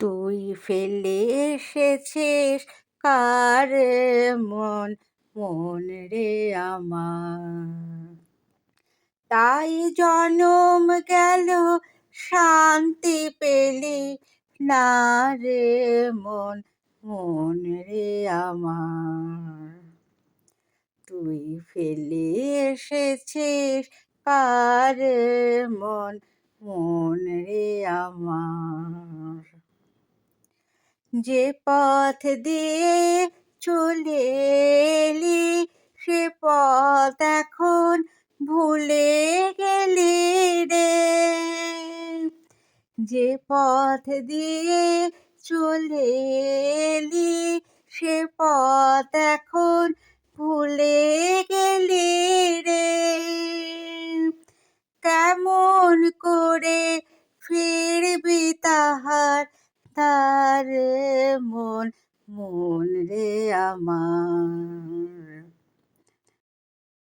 তুই ফেলে এসেছিস কার মন, মন রে আমার। তাই জনম গেল শান্তি পেলি না রে মন, মন রে আমার। তুই ফেলে এসেছিস কার মন, মন রে আমার। যে পথ দিয়ে চলে এলি সে পথ এখন ভুলে গেলি রে। যে পথ দিয়ে চলে এলি সে পথ এখন ভুলে গেলি রে। কেমন করে ফিরবি তাহার ধারে মন, মন রে আমার।